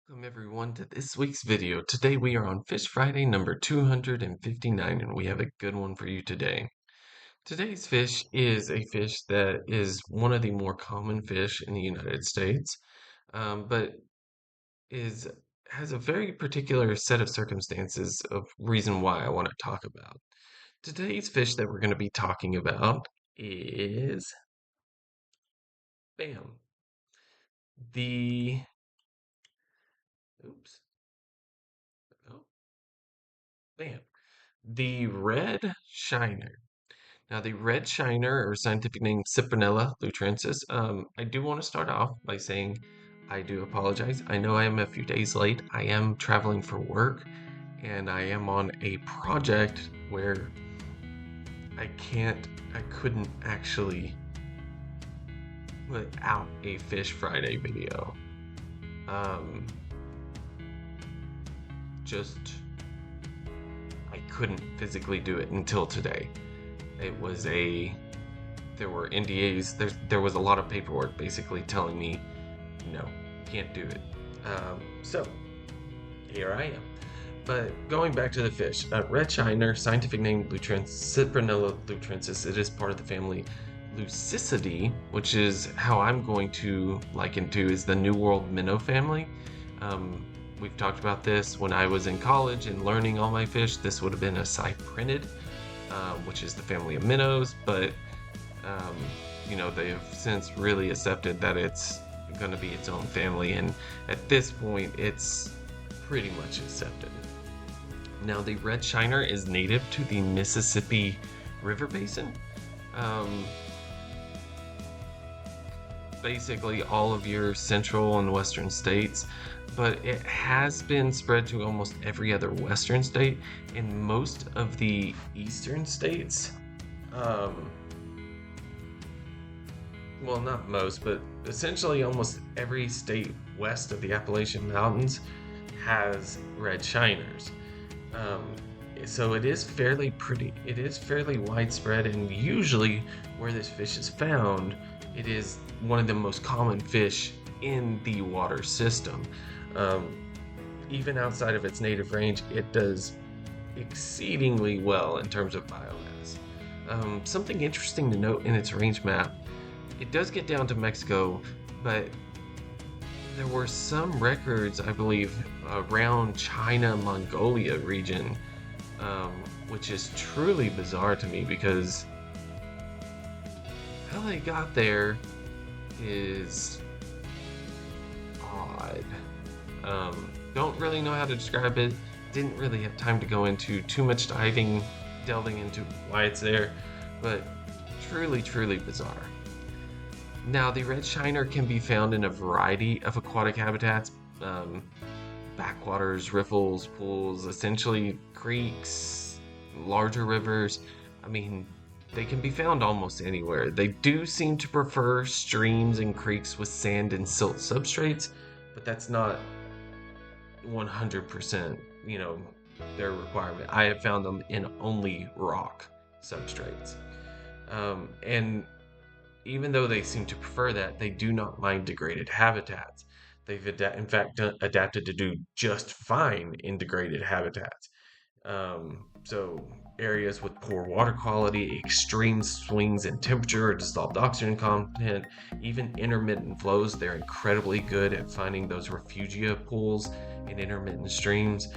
Welcome everyone to this week's video. Today we are on Fish Friday number 259 and we have a good one for you today. Today's fish is a fish that is one of the more common fish in the United States, but is has a very particular set of circumstances of reason why I want to talk about. Today's fish that we're going to be talking about is bam, the oops, oh, bam, the red shiner. Now, the red shiner, or scientific name Cyprinella lutrensis, I do want to start off by saying I do apologize. I know I am a few days late. I am traveling for work, and I am on a project where I couldn't actually put out a Fish Friday video. Um, just, I couldn't physically do it until today. It was there were NDAs. There was a lot of paperwork basically telling me, no, can't do it. So here I am. But going back to the fish, red shiner, scientific name Cyprinella lutrensis. It is part of the family Leucicidae, which is how I'm going to liken to is the New World minnow family. Um, we've talked about this when I was in college and learning all my fish. This would have been a cyprinid, which is the family of minnows, but um, they have since really accepted that it's going to be its own family, and at this point, it's pretty much accepted. Now, the red shiner is native to the Mississippi River Basin. Um, Basically, all of your central and western states, but it has been spread to almost every other western state. In most of the eastern states, um, well, not most, but essentially almost every state west of the Appalachian Mountains has red shiners. Um, so it is fairly widespread, and usually where this fish is found, it is one of the most common fish in the water system. Um, Even outside of its native range, it does exceedingly well in terms of biomass. Something interesting to note in its range map, it does get down to Mexico, but there were some records, I believe, around China, Mongolia region, um, which is truly bizarre to me because how they got there is odd. Don't really know how to describe it. Didn't really have time to go into too much delving into why it's there, but truly, truly bizarre. Now, the red shiner can be found in a variety of aquatic habitats, um, backwaters, riffles, pools, essentially creeks, larger rivers. I mean, they can be found almost anywhere. They do seem to prefer streams and creeks with sand and silt substrates, but that's not 100%, their requirement. I have found them in only rock substrates. And even though they seem to prefer that, they do not mind degraded habitats. In fact, adapted to do just fine in degraded habitats. So areas with poor water quality, extreme swings in temperature or dissolved oxygen content, even intermittent flows, they're incredibly good at finding those refugia pools in intermittent streams.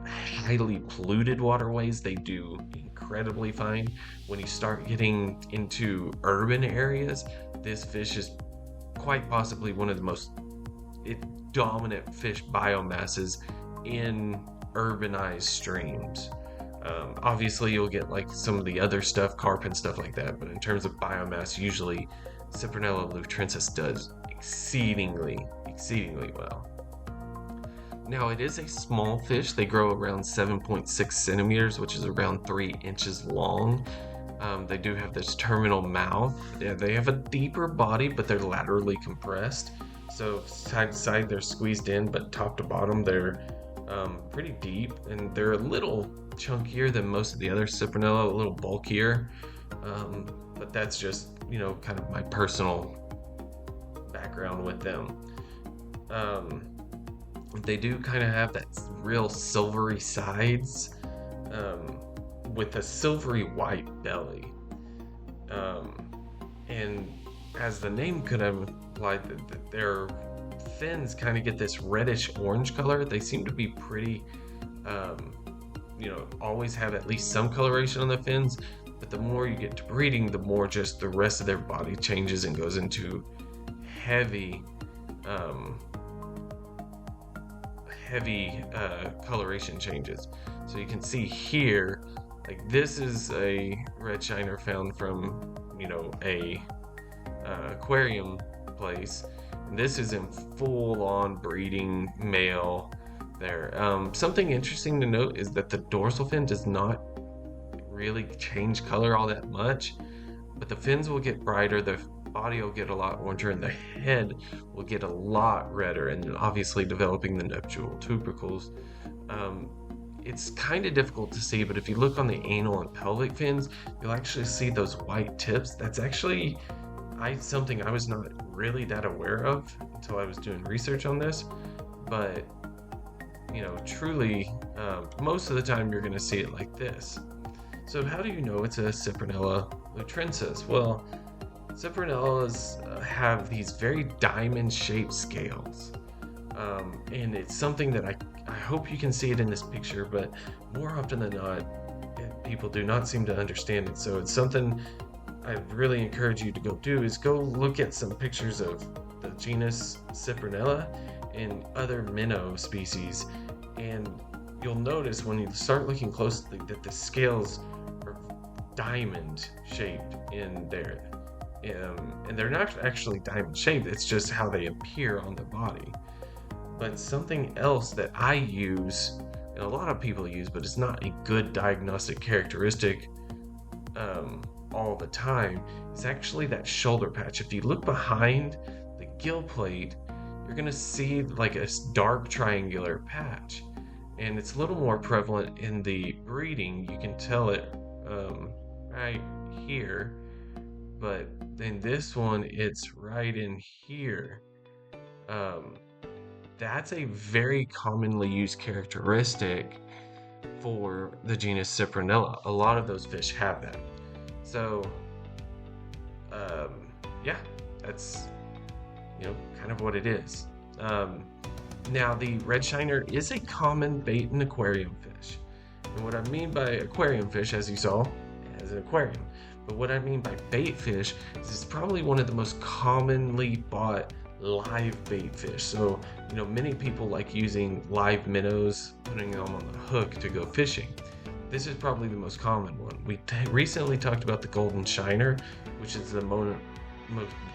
Highly polluted waterways, they do incredibly fine. When you start getting into urban areas, this fish is quite possibly one of the most dominant fish biomasses in urbanized streams. Obviously, you'll get like some of the other stuff, carp and stuff like that, but in terms of biomass, usually Cyprinella lutrensis does exceedingly well. Now, it is a small fish. They grow around 7.6 centimeters, which is around 3 inches long. They do have this terminal mouth. Yeah, they have a deeper body, but they're laterally compressed. So side to side, they're squeezed in, but top to bottom, they're pretty deep. And they're a little chunkier than most of the other Cyprinella, a little bulkier. But that's just, kind of my personal background with them. They do kind of have that real silvery sides, with a silvery white belly. Um, and as the name could imply, their fins kind of get this reddish orange color. They seem to be pretty, um, always have at least some coloration on the fins. But the more you get to breeding, the more just the rest of their body changes and goes into heavy, um, coloration changes. So you can see here, like this is a red shiner found from, a aquarium place. And this is in full-on breeding male there. Something interesting to note is that the dorsal fin does not really change color all that much, but the fins will get brighter, the body will get a lot oranger, and the head will get a lot redder, and obviously developing the nuptial tubercles. Um, it's kind of difficult to see, but if you look on the anal and pelvic fins, you'll actually see those white tips. That's actually something I was not really that aware of until I was doing research on this. But truly, most of the time you're going to see it like this. So how do you know it's a Cyprinella lutrensis? Well, Cyprinellas have these very diamond-shaped scales. And it's something that I hope you can see it in this picture, but more often than not, people do not seem to understand it. So it's something I really encourage you to go do, is go look at some pictures of the genus Cyprinella and other minnow species, and you'll notice when you start looking closely that the scales are diamond shaped in there. And they're not actually diamond shaped, it's just how they appear on the body. But something else that I use, and a lot of people use, but it's not a good diagnostic characteristic all the time, is actually that shoulder patch. If you look behind the gill plate, you're going to see like a dark triangular patch. And it's a little more prevalent in the breeding. You can tell it right here. But in this one, it's right in here. That's a very commonly used characteristic for the genus Cyprinella. A lot of those fish have that. So, yeah, that's kind of what it is. Now, the red shiner is a common bait in aquarium fish. And what I mean by aquarium fish, as you saw, is an aquarium. But what I mean by bait fish is it's probably one of the most commonly bought live bait fish. So, many people like using live minnows, putting them on the hook to go fishing. This is probably the most common one. We recently talked about the golden shiner, which is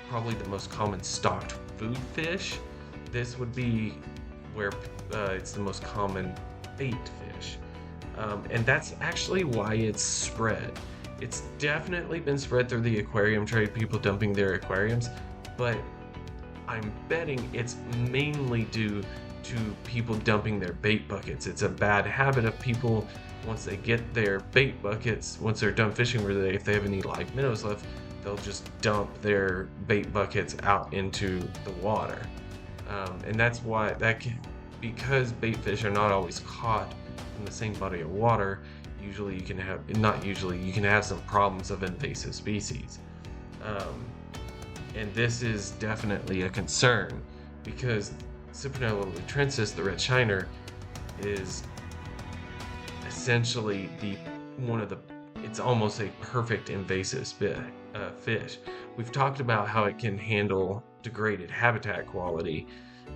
probably the most common stocked food fish. This would be where it's the most common bait fish. And that's actually why it's spread. It's definitely been spread through the aquarium trade, people dumping their aquariums, but I'm betting it's mainly due to people dumping their bait buckets. It's a bad habit of people, once they get their bait buckets, once they're done fishing for the day, if they have any live minnows left, they'll just dump their bait buckets out into the water. And that's why because bait fish are not always caught in the same body of water, you can have some problems of invasive species. And this is definitely a concern because Cyprinella lutrensis, the red shiner, is essentially it's almost a perfect invasive fish. We've talked about how it can handle degraded habitat quality.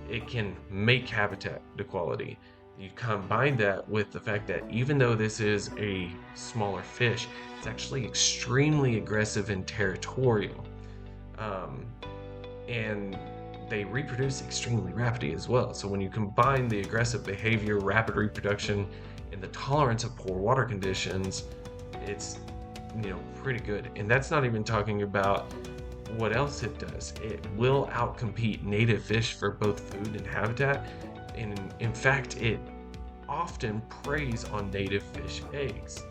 It can make habitat quality. You combine that with the fact that even though this is a smaller fish, it's actually extremely aggressive and territorial. And they reproduce extremely rapidly as well. So when you combine the aggressive behavior, rapid reproduction, and the tolerance of poor water conditions, it's pretty good. And that's not even talking about what else it does. It will outcompete native fish for both food and habitat. And in fact, it often preys on native fish eggs.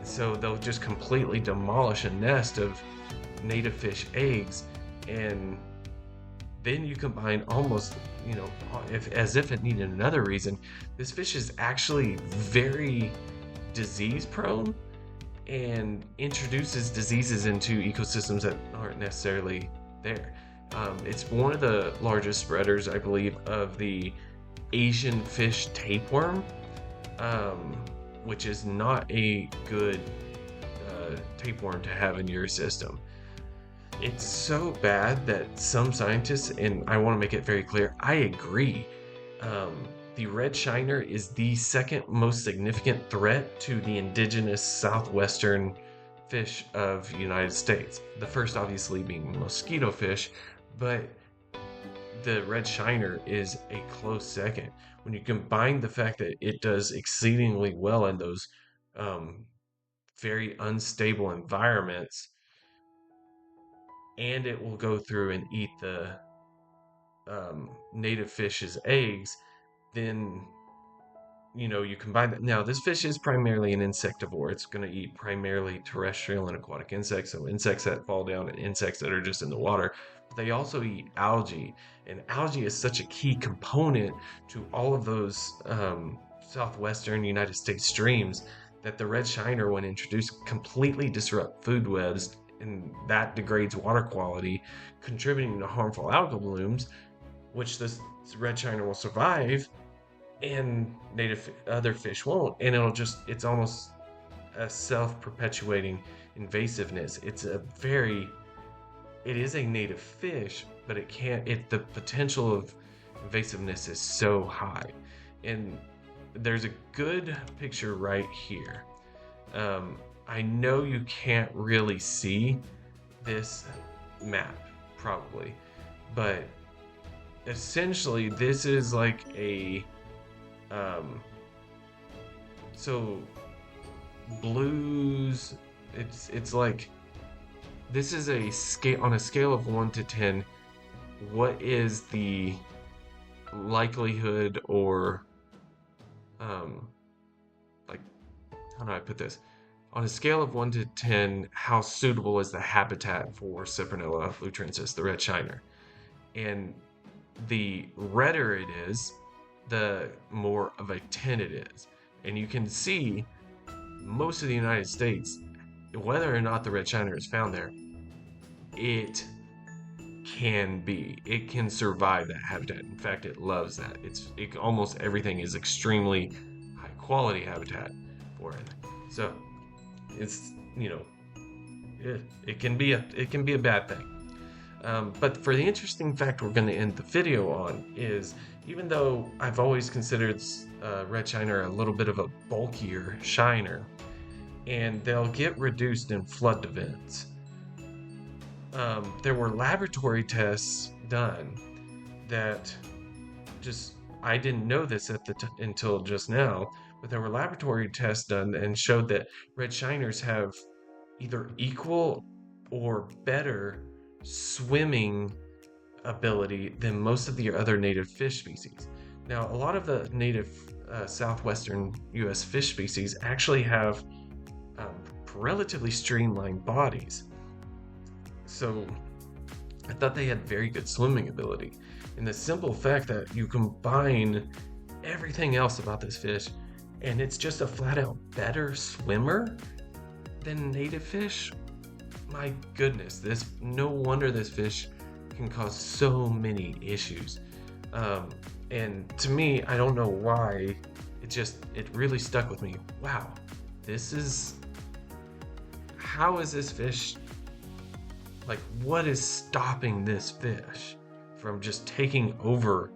So they'll just completely demolish a nest of native fish eggs, and Then you combine almost, as if it needed another reason, this fish is actually very disease prone and introduces diseases into ecosystems that aren't necessarily there. It's one of the largest spreaders, I believe, of the Asian fish tapeworm, um, which is not a good tapeworm to have in your system. It's so bad that some scientists, and I want to make it very clear, I agree. The red shiner is the second most significant threat to the indigenous southwestern fish of the United States. The first, obviously, being mosquito fish, but the red shiner is a close second. When you combine the fact that it does exceedingly well in those um, very unstable environments, and it will go through and eat the native fish's eggs, then you combine that. Now, this fish is primarily an insectivore. It's going to eat primarily terrestrial and aquatic insects, so insects that fall down and insects that are just in the water. But they also eat algae, and algae is such a key component to all of those southwestern United States streams that the red shiner, when introduced, completely disrupt food webs, and that degrades water quality, contributing to harmful algal blooms, which this red shiner will survive and native other fish won't, and it's almost a self-perpetuating invasiveness. It is a native fish, but the potential of invasiveness is so high. And there's a good picture right here. I know you can't really see this map probably, but essentially this is like a so blues, it's like, this is a scale on a scale of 1 to 10. What is the likelihood, or like, how do I put this? On a scale of 1 to 10, how suitable is the habitat for Cyprinella lutrensis, the red shiner? And the redder it is, the more of a 10 it is. And you can see most of the United States, whether or not the red shiner is found there, it can survive that habitat. In fact, it loves that. Almost everything is extremely high quality habitat for it. So it's, it can be a bad thing. But for the interesting fact we're going to end the video on is, even though I've always considered red shiner a little bit of a bulkier shiner, and they'll get reduced in flood events, there were laboratory tests done that I didn't know this until just now, but there were laboratory tests done and showed that red shiners have either equal or better swimming ability than most of the other native fish species. Now, a lot of the native southwestern US fish species actually have relatively streamlined bodies. So I thought they had very good swimming ability. And the simple fact that you combine everything else about this fish, and it's just a flat out better swimmer than native fish, my goodness, no wonder this fish can cause so many issues. And to me, I don't know why, it really stuck with me. Wow, how is this fish, like, what is stopping this fish from just taking over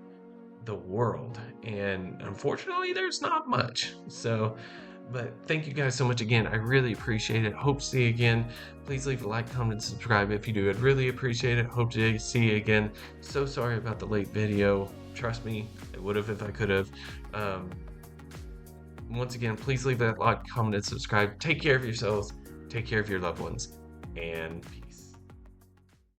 the world? And unfortunately, there's not much. But thank you guys so much again. I really appreciate it. Hope to see you again. Please leave a like, comment, and subscribe if you do. I'd really appreciate it. Hope to see you again. So sorry about the late video. Trust me, I would have if I could have. Once again, please leave that like, comment, and subscribe. Take care of yourselves. Take care of your loved ones. And peace.